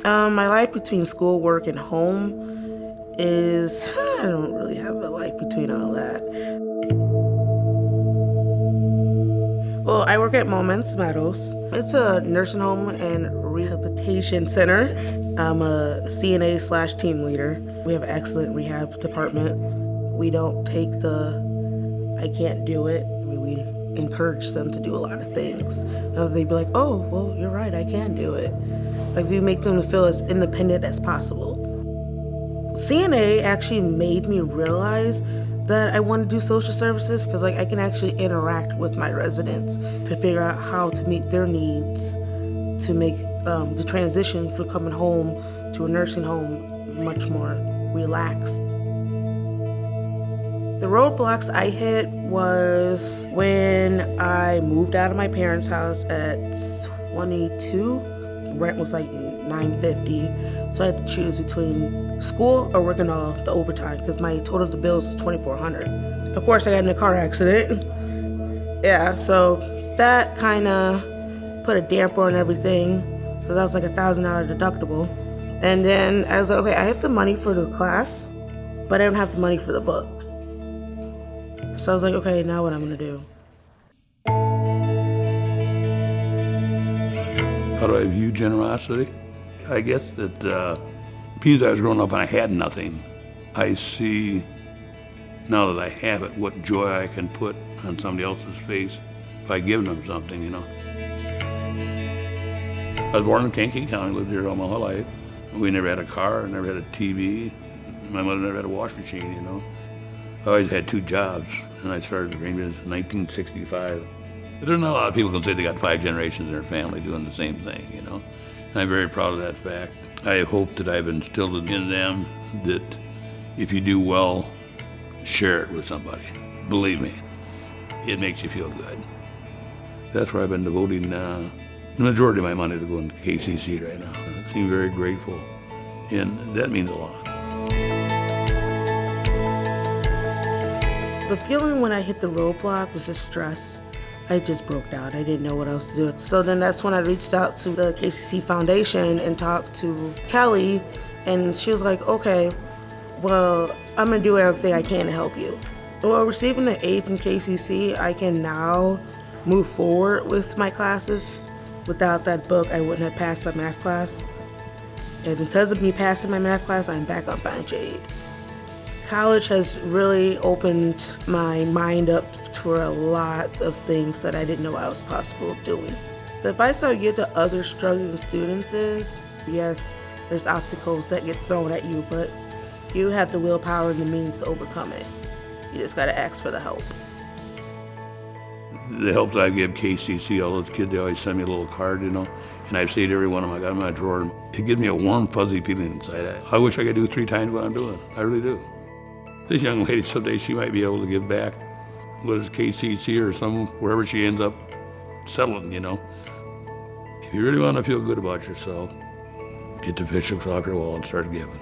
My life between school, work, and home is, I don't really have a life between all that. Well, I work at Moments Meadows. It's a nursing home and rehabilitation center. I'm a CNA slash team leader. We have an excellent rehab department. We don't take I can't do it. We encourage them to do a lot of things. They'd be like, oh, well, you're right, I can do it. Like, we make them feel as independent as possible. CNA actually made me realize that I want to do social services because I can actually interact with my residents to figure out how to meet their needs to make the transition from coming home to a nursing home much more relaxed. The roadblocks I hit was when I moved out of my parents' house at 22. Rent was like $950, so I had to choose between school or working all the overtime because my total of the bills was $2,400. Of course, I got in a car accident. Yeah, so that kind of put a damper on everything because that was like $1,000 deductible. And then I was like, okay, I have the money for the class, but I don't have the money for the books. So I was like, okay, now what I'm gonna do? How do I view generosity? I guess that because I was growing up and I had nothing, I see now that I have it, what joy I can put on somebody else's face by giving them something, you know. I was born in Kankakee County, lived here all my whole life. We never had a car, never had a TV. My mother never had a wash machine, you know. I always had 2 jobs, and I started the grain business in 1965. There's not a lot of people who can say they got 5 generations in their family doing the same thing, you know. And I'm very proud of that fact. I hope that I've instilled in them that if you do well, share it with somebody. Believe me, it makes you feel good. That's where I've been devoting the majority of my money to going to KCC right now. I seem very grateful, and that means a lot. The feeling when I hit the roadblock was just stress. I just broke down. I didn't know what else to do. So then that's when I reached out to the KCC Foundation and talked to Kelly, and she was like, okay, well, I'm gonna do everything I can to help you. Well, receiving the aid from KCC, I can now move forward with my classes. Without that book, I wouldn't have passed my math class. And because of me passing my math class, I'm back on financial aid. College has really opened my mind up to a lot of things that I didn't know I was possible of doing. The advice I would give to other struggling students is, yes, there's obstacles that get thrown at you, but you have the willpower and the means to overcome it. You just gotta ask for the help. The help that I give KCC, all those kids, they always send me a little card, you know, and I've saved every one of them. I got them in my drawer. It gives me a warm, fuzzy feeling inside. I wish I could do 3 times what I'm doing. I really do. This young lady, someday she might be able to give back, whether it's KCC or wherever she ends up settling, you know. If you really want to feel good about yourself, get the pictures off your wall and start giving.